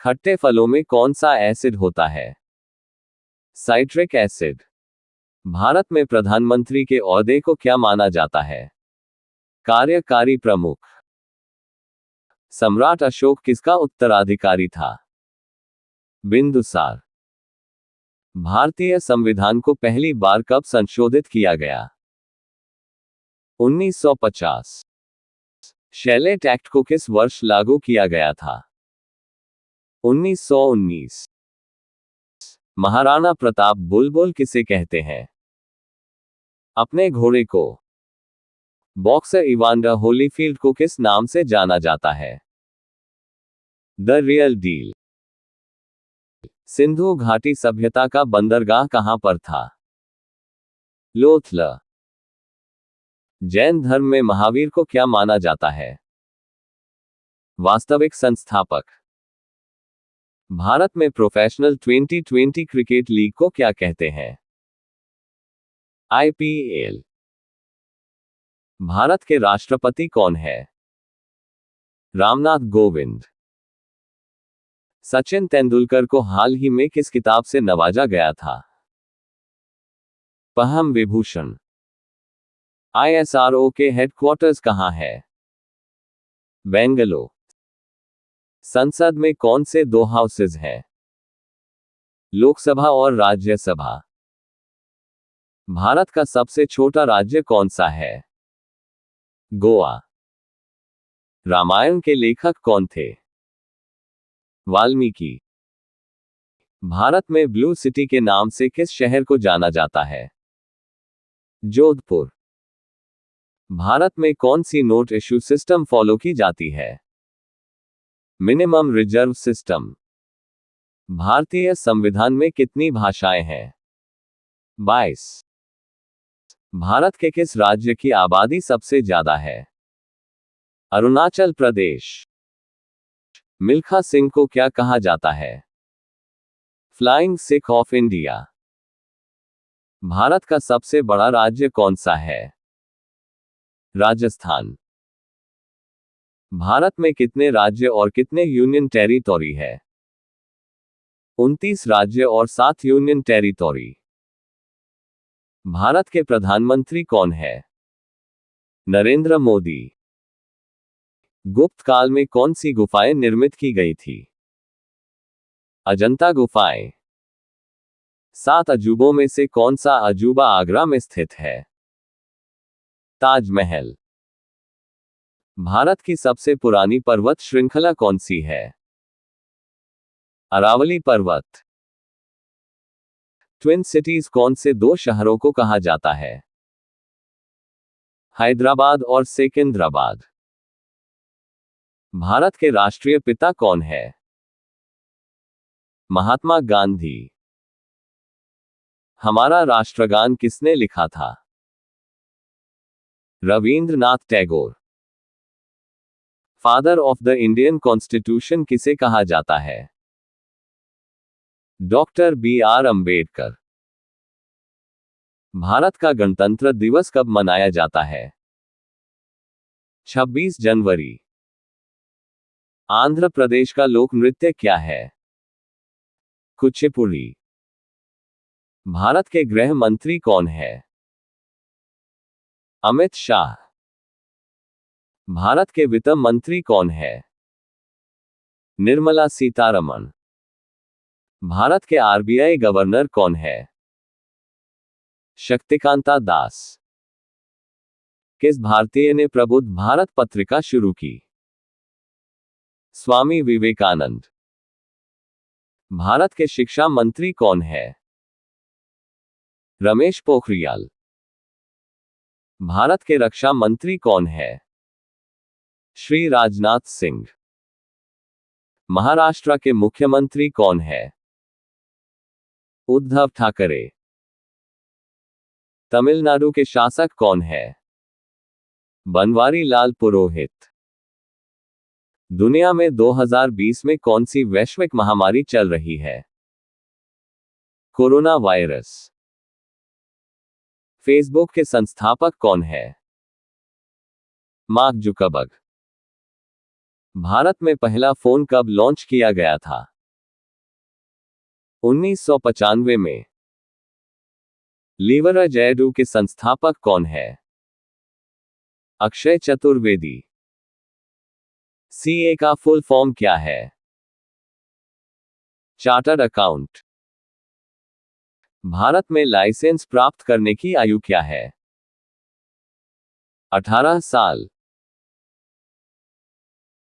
खट्टे फलों में कौन सा एसिड होता है? Citric acid. भारत में प्रधानमंत्री के ओहदे को क्या माना जाता है? कार्यकारी प्रमुख। सम्राट अशोक किसका उत्तराधिकारी था? बिंदुसार। भारतीय संविधान को पहली बार कब संशोधित किया गया? 1950। शैलेट एक्ट को किस वर्ष लागू किया गया था? 1919। महाराणा प्रताप बुलबुल किसे कहते हैं? अपने घोड़े को। बॉक्सर इवांडर होलीफील्ड को किस नाम से जाना जाता है? The real deal. सिंधु घाटी सभ्यता का बंदरगाह कहां पर था? लोथल। जैन धर्म में महावीर को क्या माना जाता है? वास्तविक संस्थापक। भारत में प्रोफेशनल 2020 क्रिकेट लीग को क्या कहते हैं? आईपीएल। भारत के राष्ट्रपति कौन है? रामनाथ कोविंद। सचिन तेंदुलकर को हाल ही में किस किताब से नवाजा गया था? पद्म विभूषण। आईएसआरओ के हेडक्वार्टर्स कहां है? बेंगलुरु। संसद में कौन से दो हाउसेज हैं? लोकसभा और राज्यसभा। भारत का सबसे छोटा राज्य कौन सा है? गोवा। रामायण के लेखक कौन थे? वाल्मीकि। भारत में ब्लू सिटी के नाम से किस शहर को जाना जाता है? जोधपुर। भारत में कौन सी नोट इशू सिस्टम फॉलो की जाती है? Minimum reserve system. भारतीय संविधान में कितनी भाषाएं हैं? 22। भारत के किस राज्य की आबादी सबसे ज्यादा है? अरुणाचल प्रदेश। मिल्खा सिंह को क्या कहा जाता है? Flying Sikh of India. Bharat का सबसे बड़ा राज्य कौन सा है? राजस्थान। भारत में कितने राज्य और कितने यूनियन टेरिटोरी है? 29 राज्य और 7 यूनियन टेरिटोरी। भारत के प्रधानमंत्री कौन है? नरेंद्र मोदी। गुप्त काल में कौन सी गुफाएं निर्मित की गई थी? अजंता गुफाएं। 7 अजूबों में से कौन सा अजूबा आगरा में स्थित है? ताजमहल। भारत की सबसे पुरानी पर्वत श्रृंखला कौन सी है? अरावली पर्वत। ट्विन सिटीज कौन से दो शहरों को कहा जाता है? हैदराबाद और सिकंदराबाद। भारत के राष्ट्रीय पिता कौन है? महात्मा गांधी। हमारा राष्ट्रगान किसने लिखा था? Rabindranath Tagore. Father of the Indian constitution किसे कहा जाता है? Doctor B R. अंबेडकर। भारत का गणतंत्र दिवस कब मनाया जाता है? 26 जनवरी। आंध्र प्रदेश का लोक नृत्य क्या है? कुचिपुड़ी। भारत के गृह मंत्री कौन है? अमित शाह। भारत के वित्त मंत्री कौन है? निर्मला सीतारमण। भारत के आरबीआई गवर्नर कौन है? शक्तिकांता दास। किस भारतीय ने प्रबुद्ध भारत पत्रिका शुरू की? स्वामी विवेकानंद। भारत के शिक्षा मंत्री कौन है? रमेश पोखरियाल। भारत के रक्षा मंत्री कौन है? श्री राजनाथ सिंह। महाराष्ट्र के मुख्यमंत्री कौन है? उद्धव ठाकरे। तमिलनाडु के शासक कौन है? बनवारी लाल पुरोहित। दुनिया में 2020 में कौन सी वैश्विक महामारी चल रही है? Corona virus. फेसबुक के संस्थापक कौन है? Mark Zuckerberg. भारत में पहला फोन कब लॉन्च किया गया था? 1995 में। लीवरेज एडू के संस्थापक कौन है? अक्षय चतुर्वेदी। सीए का फुल फॉर्म क्या है? Chartered account. भारत में लाइसेंस प्राप्त करने की आयु क्या है? 18 साल।